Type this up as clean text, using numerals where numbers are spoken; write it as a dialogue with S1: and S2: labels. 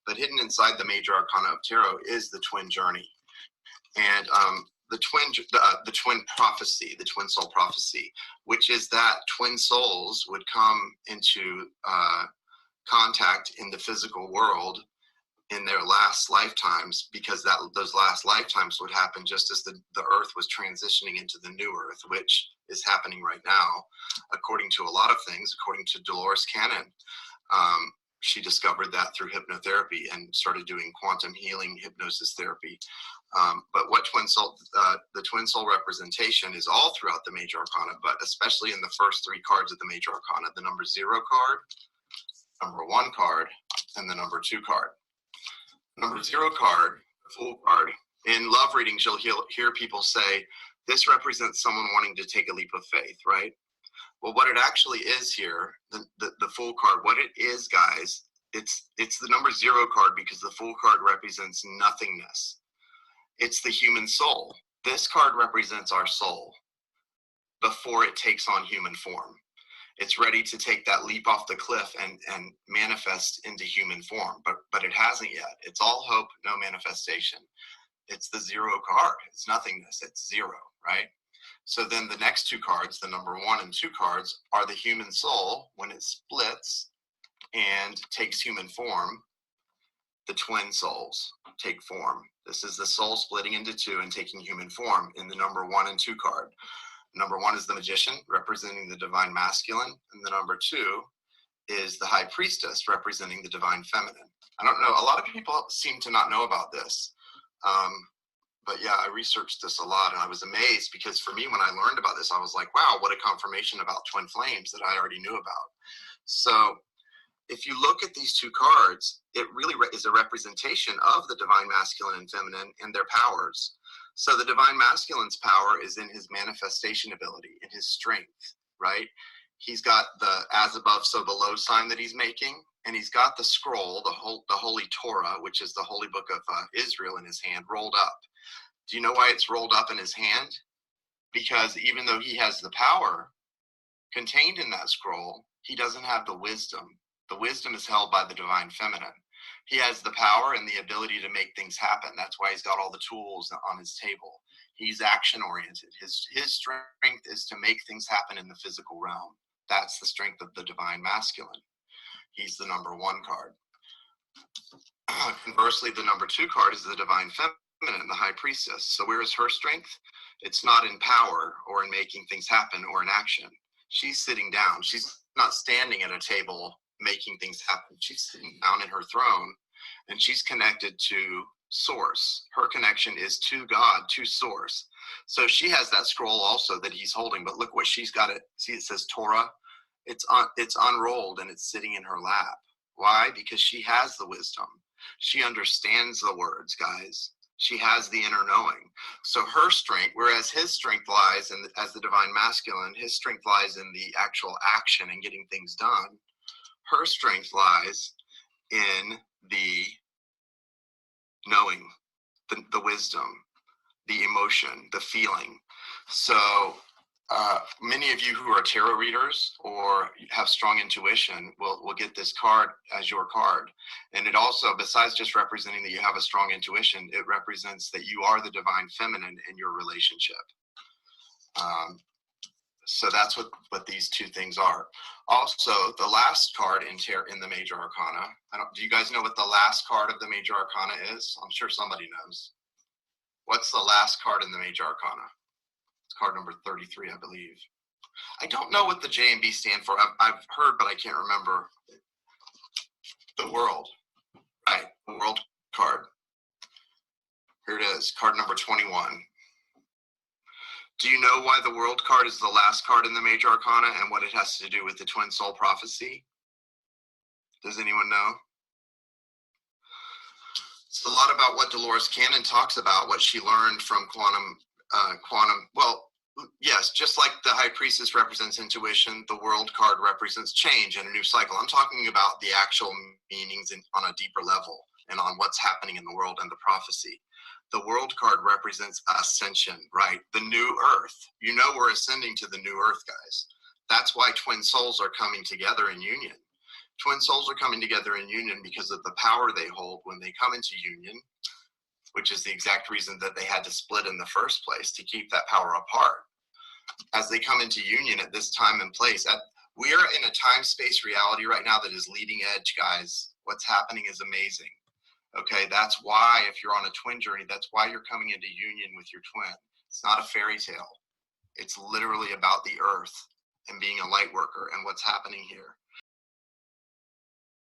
S1: But hidden inside the major arcana of tarot is the twin journey. And the twin prophecy, the twin soul prophecy, which is that twin souls would come into contact in the physical world in their last lifetimes, because those last lifetimes would happen just as the earth was transitioning into the new earth, which is happening right now, according to a lot of things. According to Dolores Cannon, she discovered that through hypnotherapy and started doing quantum healing hypnosis therapy. But what the twin soul representation is all throughout the major arcana, but especially in the first three cards of the major arcana: the number 0 card, number 1 card, and the number 2 card. Number 0 card, the Fool card. In love readings, you'll hear people say, this represents someone wanting to take a leap of faith, right? Well, what it actually is here, the Fool card, what it is, guys, it's the number 0 card, because the Fool card represents nothingness. It's the human soul. This card represents our soul before it takes on human form. It's ready to take that leap off the cliff and manifest into human form, but it hasn't yet. It's all hope, no manifestation. It's the 0 card. It's nothingness. It's 0, right? So then the next 2 cards, the number 1 and 2 cards, are the human soul when it splits and takes human form. The twin souls take form. This is the soul splitting into 2 and taking human form in the number 1 and 2 card. Number 1 is the magician, representing the divine masculine, and the number 2 is the high priestess, representing the divine feminine. I don't know, a lot of people seem to not know about this, but yeah, I researched this a lot, and I was amazed, because for me, when I learned about this, I was like, wow, what a confirmation about twin flames that I already knew about. So if you look at these 2 cards, it really is a representation of the divine masculine and feminine and their powers. So the divine masculine's power is in his manifestation ability, in his strength, right? He's got the as above, so below sign that he's making, and he's got the scroll, the Holy Torah, which is the holy book of Israel, in his hand, rolled up. Do you know why it's rolled up in his hand? Because even though he has the power contained in that scroll, he doesn't have the wisdom. The wisdom is held by the divine feminine. He has the power and the ability to make things happen. That's why he's got all the tools on his table. He's action-oriented. His strength is to make things happen in the physical realm. That's the strength of the divine masculine. He's the number 1 card. Conversely, the number 2 card is the divine feminine, the high priestess. So where is her strength? It's not in power or in making things happen or in action. She's sitting down. She's not standing at a table making things happen. She's sitting down in her throne, and she's connected to source. Her connection is to God, to source. So she has that scroll also that he's holding, but look what she's got. It see, it says Torah. It's unrolled, and it's sitting in her lap. Why? Because she has the wisdom. She understands the words, guys. She has the inner knowing. So her strength, whereas his strength lies in as the divine masculine, his strength lies in the actual action and getting things done. Her strength lies in the knowing, the wisdom, the emotion, the feeling. So many of you who are tarot readers or have strong intuition will get this card as your card. And it also, besides just representing that you have a strong intuition, it represents that you are the divine feminine in your relationship. So that's what these 2 things are. Also, the last card in the major arcana. Do you guys know what the last card of the major arcana is? I'm sure somebody knows. What's the last card in the major arcana? It's card number 33, I believe. I don't know what the J and B stand for. I've heard, but I can't remember. The world, right? The world card. Here it is, card number 21. Do you know why the world card is the last card in the major arcana and what it has to do with the twin soul prophecy? Does anyone know? It's a lot about what Dolores Cannon talks about, what she learned from quantum, well, yes, just like the high priestess represents intuition, the world card represents change and a new cycle. I'm talking about the actual meanings on a deeper level and on what's happening in the world and the prophecy. The world card represents ascension, right? The new earth. You know we're ascending to the new earth, guys. That's why twin souls are coming together in union. Twin souls are coming together in union because of the power they hold when they come into union, which is the exact reason that they had to split in the first place, to keep that power apart. As they come into union at this time and place, we are in a time-space reality right now that is leading edge, guys. What's happening is amazing. Okay, that's why if you're on a twin journey, that's why you're coming into union with your twin. It's not a fairy tale. It's literally about the earth and being a light worker and what's happening here.